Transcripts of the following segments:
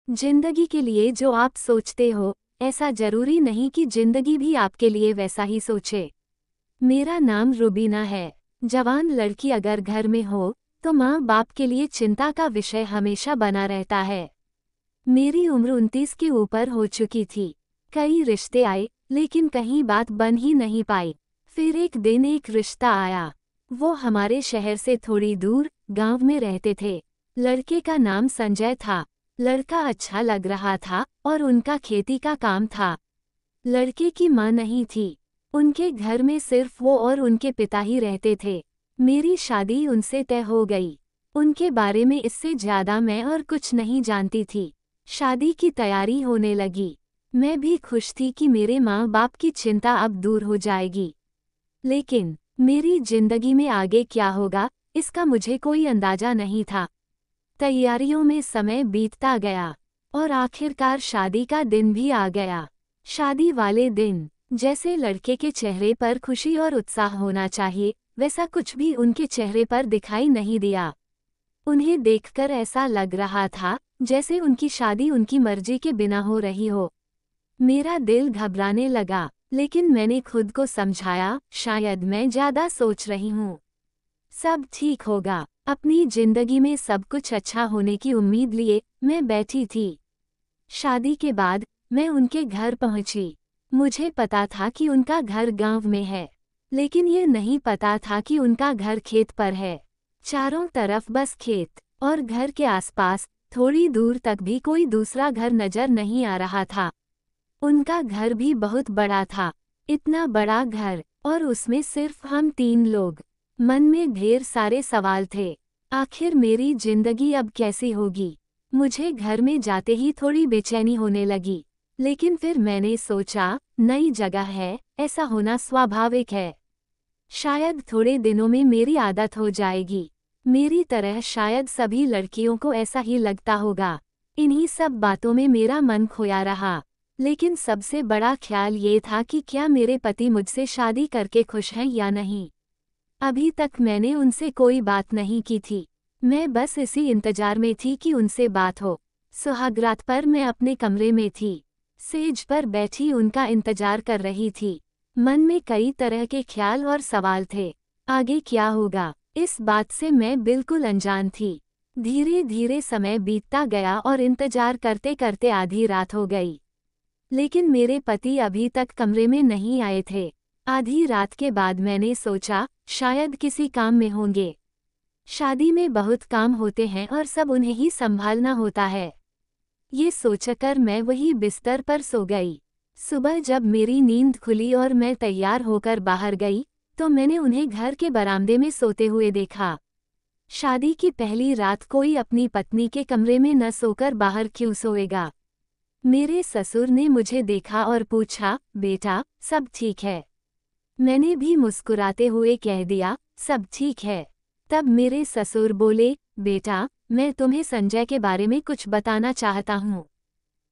जिंदगी के लिए जो आप सोचते हो, ऐसा जरूरी नहीं कि जिंदगी भी आपके लिए वैसा ही सोचे। मेरा नाम रुबीना है। जवान लड़की अगर घर में हो तो माँ बाप के लिए चिंता का विषय हमेशा बना रहता है। मेरी उम्र 29 के ऊपर हो चुकी थी। कई रिश्ते आए लेकिन कहीं बात बन ही नहीं पाई। फिर एक दिन एक रिश्ता आया। वो हमारे शहर से थोड़ी दूर गांव में रहते थे। लड़के का नाम संजय था। लड़का अच्छा लग रहा था और उनका खेती का काम था। लड़के की माँ नहीं थी। उनके घर में सिर्फ वो और उनके पिता ही रहते थे। मेरी शादी उनसे तय हो गई। उनके बारे में इससे ज्यादा मैं और कुछ नहीं जानती थी। शादी की तैयारी होने लगी। मैं भी खुश थी कि मेरे माँ बाप की चिंता अब दूर हो जाएगी। लेकिन मेरी जिंदगी में आगे क्या होगा, इसका मुझे कोई अंदाजा नहीं था। तैयारियों में समय बीतता गया और आखिरकार शादी का दिन भी आ गया। शादी वाले दिन जैसे लड़के के चेहरे पर खुशी और उत्साह होना चाहिए, वैसा कुछ भी उनके चेहरे पर दिखाई नहीं दिया। उन्हें देखकर ऐसा लग रहा था जैसे उनकी शादी उनकी मर्जी के बिना हो रही हो। मेरा दिल घबराने लगा, लेकिन मैंने खुद को समझाया, शायद मैं ज्यादा सोच रही हूँ। सब ठीक होगा। अपनी जिंदगी में सब कुछ अच्छा होने की उम्मीद लिए मैं बैठी थी। शादी के बाद मैं उनके घर पहुंची। मुझे पता था कि उनका घर गांव में है, लेकिन ये नहीं पता था कि उनका घर खेत पर है। चारों तरफ बस खेत और घर के आसपास थोड़ी दूर तक भी कोई दूसरा घर नजर नहीं आ रहा था। उनका घर भी बहुत बड़ा था। इतना बड़ा घर और उसमें सिर्फ हम 3 लोग। मन में ढेर सारे सवाल थे। आखिर मेरी जिंदगी अब कैसी होगी? मुझे घर में जाते ही थोड़ी बेचैनी होने लगी, लेकिन फिर मैंने सोचा, नई जगह है, ऐसा होना स्वाभाविक है। शायद थोड़े दिनों में मेरी आदत हो जाएगी। मेरी तरह शायद सभी लड़कियों को ऐसा ही लगता होगा। इन्हीं सब बातों में मेरा मन खोया रहा। लेकिन सबसे बड़ा ख्याल ये था कि क्या मेरे पति मुझसे शादी करके खुश हैं या नहीं। अभी तक मैंने उनसे कोई बात नहीं की थी। मैं बस इसी इंतजार में थी कि उनसे बात हो। सुहागरात पर मैं अपने कमरे में थी। सेज पर बैठी उनका इंतजार कर रही थी। मन में कई तरह के ख्याल और सवाल थे। आगे क्या होगा, इस बात से मैं बिल्कुल अनजान थी। धीरे धीरे समय बीतता गया और इंतजार करते करते आधी रात हो गई। लेकिन मेरे पति अभी तक कमरे में नहीं आए थे। आधी रात के बाद मैंने सोचा, शायद किसी काम में होंगे। शादी में बहुत काम होते हैं और सब उन्हें ही संभालना होता है। ये सोचकर मैं वही बिस्तर पर सो गई। सुबह जब मेरी नींद खुली और मैं तैयार होकर बाहर गई, तो मैंने उन्हें घर के बरामदे में सोते हुए देखा। शादी की पहली रात कोई अपनी पत्नी के कमरे में न सोकर बाहर क्यों सोएगा? मेरे ससुर ने मुझे देखा और पूछा, बेटा, सब ठीक है? मैंने भी मुस्कुराते हुए कह दिया, सब ठीक है। तब मेरे ससुर बोले, बेटा, मैं तुम्हें संजय के बारे में कुछ बताना चाहता हूँ।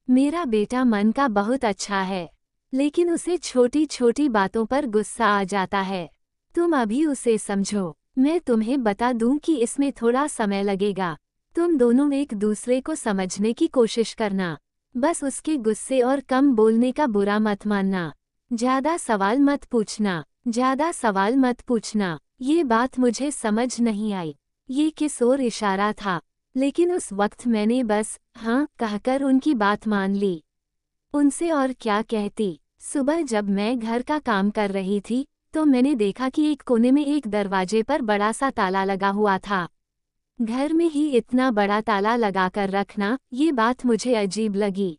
मेरा बेटा मन का बहुत अच्छा है, लेकिन उसे छोटी छोटी बातों पर गुस्सा आ जाता है। तुम अभी उसे समझो। मैं तुम्हें बता दूं कि इसमें थोड़ा समय लगेगा। तुम दोनों एक दूसरे को समझने की कोशिश करना। बस उसके गुस्से और कम बोलने का बुरा मत मानना। ज्यादा सवाल मत पूछना। ये बात मुझे समझ नहीं आई। ये किस ओर इशारा था, लेकिन उस वक्त मैंने बस हाँ कहकर उनकी बात मान ली। उनसे और क्या कहती। सुबह जब मैं घर का काम कर रही थी, तो मैंने देखा कि एक कोने में एक दरवाजे पर बड़ा सा ताला लगा हुआ था। घर में ही इतना बड़ा ताला लगाकर रखना, ये बात मुझे अजीब लगी।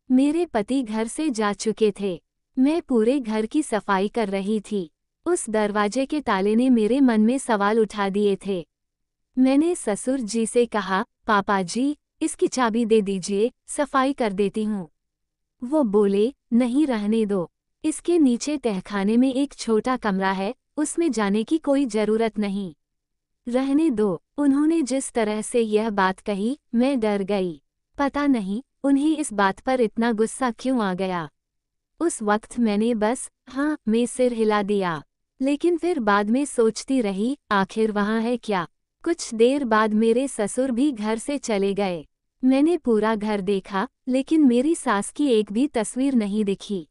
मेरे पति घर से जा चुके थे। मैं पूरे घर की सफाई कर रही थी। उस दरवाजे के ताले ने मेरे मन में सवाल उठा दिए थे। मैंने ससुर जी से कहा, पापा जी, इसकी चाबी दे दीजिए, सफाई कर देती हूँ। वो बोले, नहीं, रहने दो। इसके नीचे तहखाने में एक छोटा कमरा है, उसमें जाने की कोई जरूरत नहीं। रहने दो। उन्होंने जिस तरह से यह बात कही, मैं डर गई। पता नहीं उन्हें इस बात पर इतना गुस्सा क्यों आ गया। उस वक्त मैंने बस हाँ में सिर हिला दिया, लेकिन फिर बाद में सोचती रही, आखिर वहाँ है क्या। कुछ देर बाद मेरे ससुर भी घर से चले गए। मैंने पूरा घर देखा, लेकिन मेरी सास की एक भी तस्वीर नहीं दिखी।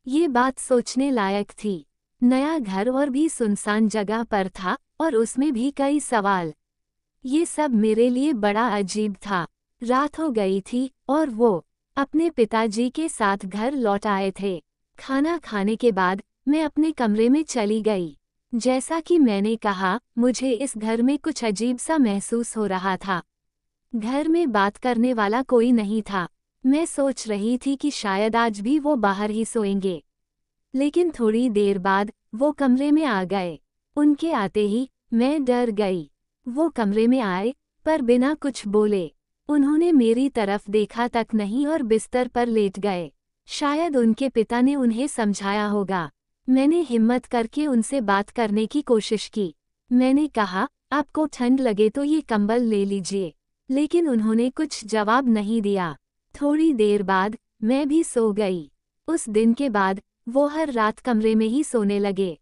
ये बात सोचने लायक थी। नया घर और भी सुनसान जगह पर था, और उसमें भी कई सवाल। ये सब मेरे लिए बड़ा अजीब था। रात हो गई थी, और वो अपने पिताजी के साथ घर लौट आए थे। खाना खाने के बाद मैं अपने कमरे में चली गई। जैसा कि मैंने कहा, मुझे इस घर में कुछ अजीब सा महसूस हो रहा था। घर में बात करने वाला कोई नहीं था। मैं सोच रही थी कि शायद आज भी वो बाहर ही सोएंगे। लेकिन थोड़ी देर बाद वो कमरे में आ गए। उनके आते ही मैं डर गई। वो कमरे में आए, पर बिना कुछ बोले। उन्होंने मेरी तरफ देखा तक नहीं और बिस्तर पर लेट गए। शायद उनके पिता ने उन्हें समझाया होगा। मैंने हिम्मत करके उनसे बात करने की कोशिश की। मैंने कहा, आपको ठंड लगे तो ये कंबल ले लीजिए। लेकिन उन्होंने कुछ जवाब नहीं दिया। थोड़ी देर बाद मैं भी सो गई। उस दिन के बाद वो हर रात कमरे में ही सोने लगे,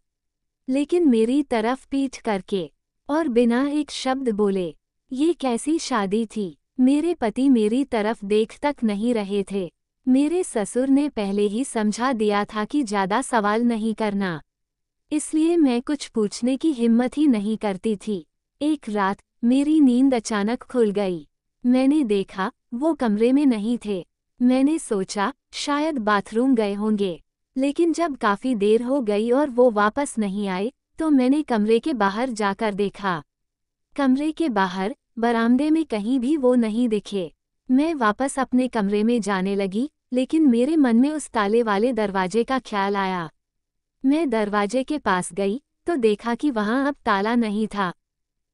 लेकिन मेरी तरफ पीठ करके, और बिना एक शब्द बोले। ये कैसी शादी थी? मेरे पति मेरी तरफ देख तक नहीं रहे थे। मेरे ससुर ने पहले ही समझा दिया था कि ज्यादा सवाल नहीं करना, इसलिए मैं कुछ पूछने की हिम्मत ही नहीं करती थी। एक रात मेरी नींद अचानक खुल गई। मैंने देखा, वो कमरे में नहीं थे। मैंने सोचा शायद बाथरूम गए होंगे, लेकिन जब काफी देर हो गई और वो वापस नहीं आए, तो मैंने कमरे के बाहर जाकर देखा। कमरे के बाहर बरामदे में कहीं भी वो नहीं दिखे। मैं वापस अपने कमरे में जाने लगी, लेकिन मेरे मन में उस ताले वाले दरवाजे का ख्याल आया। मैं दरवाजे के पास गई, तो देखा कि वहां अब ताला नहीं था।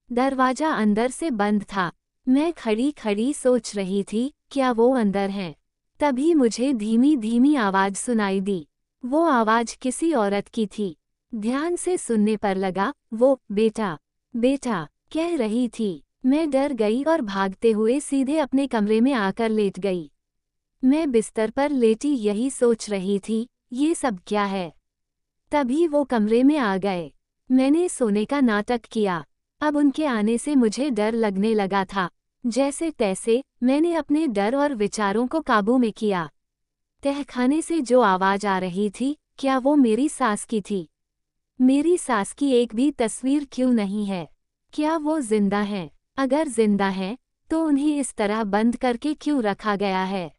दरवाजा अंदर से बंद था। मैं खड़ी खड़ी सोच रही थी, क्या वो अंदर हैं? तभी मुझे धीमी धीमी आवाज सुनाई दी। वो आवाज किसी औरत की थी। ध्यान से सुनने पर लगा, वो बेटा बेटा कह रही थी। मैं डर गई और भागते हुए सीधे अपने कमरे में आकर लेट गई। मैं बिस्तर पर लेटी यही सोच रही थी, ये सब क्या है? तभी वो कमरे में आ गए। मैंने सोने का नाटक किया। अब उनके आने से मुझे डर लगने लगा था। जैसे तैसे मैंने अपने डर और विचारों को काबू में किया। तहखाने से जो आवाज आ रही थी, क्या वो मेरी सास की थी? मेरी सास की एक भी तस्वीर क्यों नहीं है? क्या वो जिंदा हैं? अगर जिंदा हैं, तो उन्हें इस तरह बंद करके क्यों रखा गया है?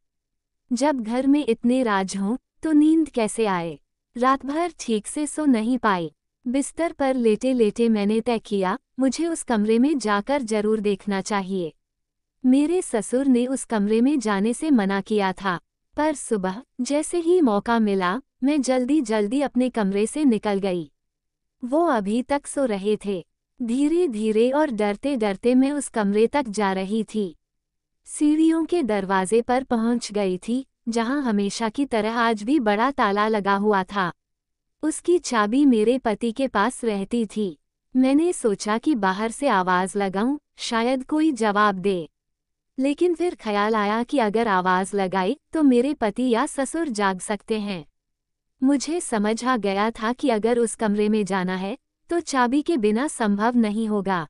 जब घर में इतने राज हों, तो नींद कैसे आए? रात भर ठीक से सो नहीं पाई। बिस्तर पर लेटे लेटे मैंने तय किया, मुझे उस कमरे में जाकर जरूर देखना चाहिए। मेरे ससुर ने उस कमरे में जाने से मना किया था, पर सुबह जैसे ही मौका मिला, मैं जल्दी जल्दी अपने कमरे से निकल गई। वो अभी तक सो रहे थे। धीरे धीरे और डरते डरते मैं उस कमरे तक जा रही थी। सीढ़ियों के दरवाजे पर पहुंच गई थी, जहां हमेशा की तरह आज भी बड़ा ताला लगा हुआ था। उसकी चाबी मेरे पति के पास रहती थी। मैंने सोचा कि बाहर से आवाज लगाऊं, शायद कोई जवाब दे। लेकिन फिर ख्याल आया कि अगर आवाज लगाई तो मेरे पति या ससुर जाग सकते हैं। मुझे समझ आ गया था कि अगर उस कमरे में जाना है, तो चाबी के बिना संभव नहीं होगा।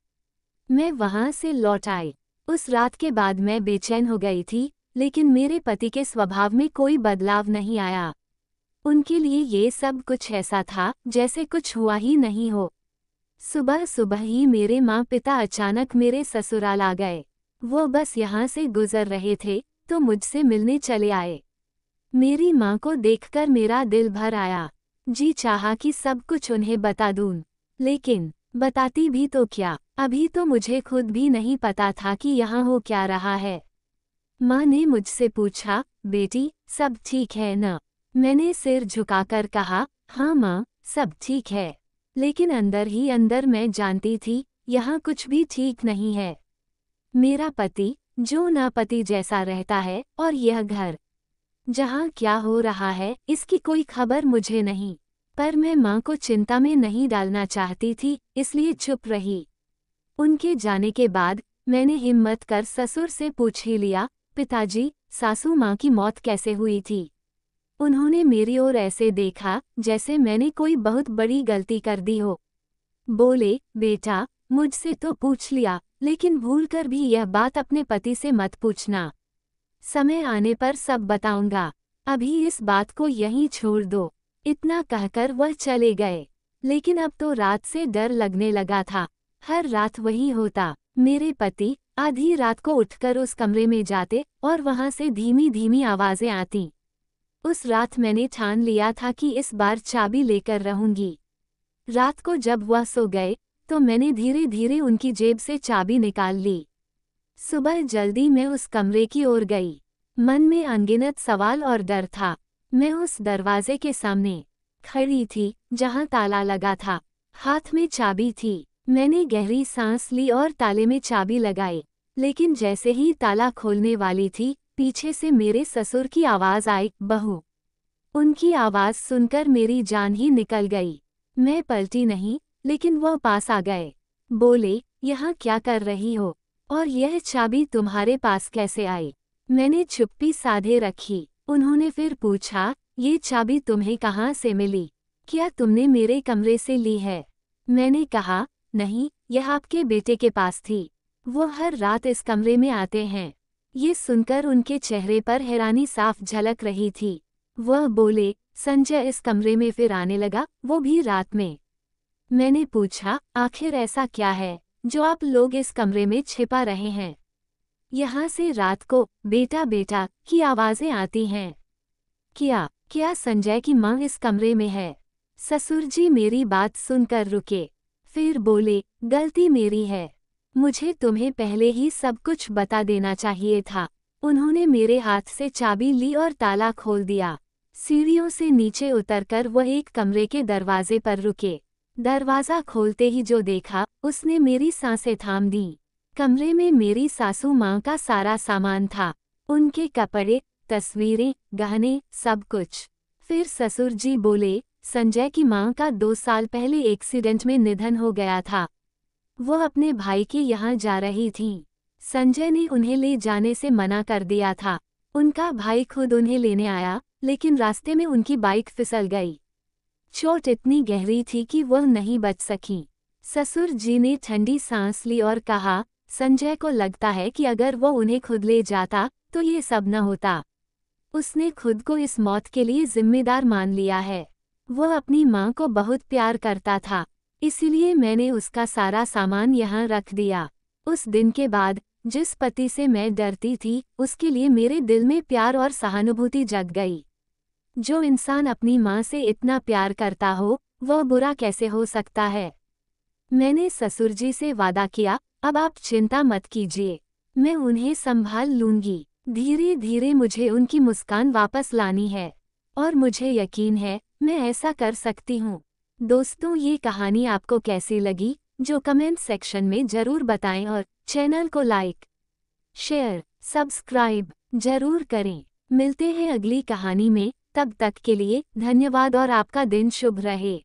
मैं वहां से लौट आई। उस रात के बाद मैं बेचैन हो गई थी, लेकिन मेरे पति के स्वभाव में कोई बदलाव नहीं आया। उनके लिए ये सब कुछ ऐसा था जैसे कुछ हुआ ही नहीं हो। सुबह सुबह ही मेरे माँ पिता अचानक मेरे ससुराल आ गए। वो बस यहाँ से गुजर रहे थे, तो मुझसे मिलने चले आए। मेरी माँ को देखकर मेरा दिल भर आया। जी चाहा कि सब कुछ उन्हें बता दूं, लेकिन बताती भी तो क्या? अभी तो मुझे खुद भी नहीं पता था कि यहाँ हो क्या रहा है। माँ ने मुझसे पूछा, बेटी सब ठीक है न? मैंने सिर झुकाकर कहा, हाँ माँ, सब ठीक है। लेकिन अंदर ही अंदर मैं जानती थी, यहाँ कुछ भी ठीक नहीं है। मेरा पति, जो ना पति जैसा रहता है, और यह घर, जहाँ क्या हो रहा है, इसकी कोई खबर मुझे नहीं। पर मैं माँ को चिंता में नहीं डालना चाहती थी, इसलिए चुप रही। उनके जाने के बाद मैंने हिम्मत कर ससुर से पूछ ही लिया, पिताजी, सासू माँ की मौत कैसे हुई थी? उन्होंने मेरी ओर ऐसे देखा जैसे मैंने कोई बहुत बड़ी गलती कर दी हो। बोले, बेटा, मुझसे तो पूछ लिया, लेकिन भूलकर भी यह बात अपने पति से मत पूछना। समय आने पर सब बताऊंगा, अभी इस बात को यहीं छोड़ दो। इतना कहकर वह चले गए। लेकिन अब तो रात से डर लगने लगा था। हर रात वही होता। मेरे पति आधी रात को उठकर उस कमरे में जाते और वहां से धीमी धीमी आवाजें आती। उस रात मैंने ठान लिया था कि इस बार चाबी लेकर रहूंगी। रात को जब वह सो गए तो मैंने धीरे धीरे उनकी जेब से चाबी निकाल ली। सुबह जल्दी मैं उस कमरे की ओर गई। मन में अनगिनत सवाल और डर था। मैं उस दरवाजे के सामने खड़ी थी जहां ताला लगा था। हाथ में चाबी थी। मैंने गहरी सांस ली और ताले में चाबी लगाई। लेकिन जैसे ही ताला खोलने वाली थी, पीछे से मेरे ससुर की आवाज आई, बहू। उनकी आवाज सुनकर मेरी जान ही निकल गई। मैं पलटी नहीं, लेकिन वह पास आ गए। बोले, यहाँ क्या कर रही हो और यह चाबी तुम्हारे पास कैसे आई? मैंने चुप्पी साधे रखी। उन्होंने फिर पूछा, ये चाबी तुम्हें कहाँ से मिली? क्या तुमने मेरे कमरे से ली है? मैंने कहा, नहीं, यह आपके बेटे के पास थी। वो हर रात इस कमरे में आते हैं। ये सुनकर उनके चेहरे पर हैरानी साफ झलक रही थी। वह बोले, संजय इस कमरे में फिर आने लगा, वो भी रात में? मैंने पूछा, आखिर ऐसा क्या है जो आप लोग इस कमरे में छिपा रहे हैं? यहाँ से रात को बेटा बेटा की आवाजें आती हैं। क्या संजय की माँ इस कमरे में है? ससुर जी मेरी बात सुनकर रुके। फिर बोले, गलती मेरी है। मुझे तुम्हें पहले ही सब कुछ बता देना चाहिए था। उन्होंने मेरे हाथ से चाबी ली और ताला खोल दिया। सीढ़ियों से नीचे उतरकर वह एक कमरे के दरवाजे पर रुके। दरवाज़ा खोलते ही जो देखा, उसने मेरी सांसें थाम दी। कमरे में मेरी सासू माँ का सारा सामान था। उनके कपड़े, तस्वीरें, गहने, सब कुछ। फिर ससुर जी बोले, संजय की माँ का 2 साल पहले एक्सीडेंट में निधन हो गया था। वो अपने भाई के यहाँ जा रही थीं। संजय ने उन्हें ले जाने से मना कर दिया था। उनका भाई खुद उन्हें लेने आया, लेकिन रास्ते में उनकी बाइक फिसल गई। चोट इतनी गहरी थी कि वह नहीं बच सकी। ससुर जी ने ठंडी सांस ली और कहा, संजय को लगता है कि अगर वो उन्हें खुद ले जाता तो ये सब न होता। उसने खुद को इस मौत के लिए जिम्मेदार मान लिया है। वह अपनी माँ को बहुत प्यार करता था, इसलिए मैंने उसका सारा सामान यहाँ रख दिया। उस दिन के बाद जिस पति से मैं डरती थी, उसके लिए मेरे दिल में प्यार और सहानुभूति जग गई। जो इंसान अपनी माँ से इतना प्यार करता हो, वह बुरा कैसे हो सकता है? मैंने ससुर जी से वादा किया, अब आप चिंता मत कीजिए, मैं उन्हें संभाल लूंगी। धीरे धीरे मुझे उनकी मुस्कान वापस लानी है और मुझे यकीन है मैं ऐसा कर सकती हूँ। दोस्तों, ये कहानी आपको कैसी लगी, जो कमेंट सेक्शन में जरूर बताएं और चैनल को लाइक, शेयर, सब्सक्राइब जरूर करें। मिलते हैं अगली कहानी में, तब तक के लिए धन्यवाद और आपका दिन शुभ रहे।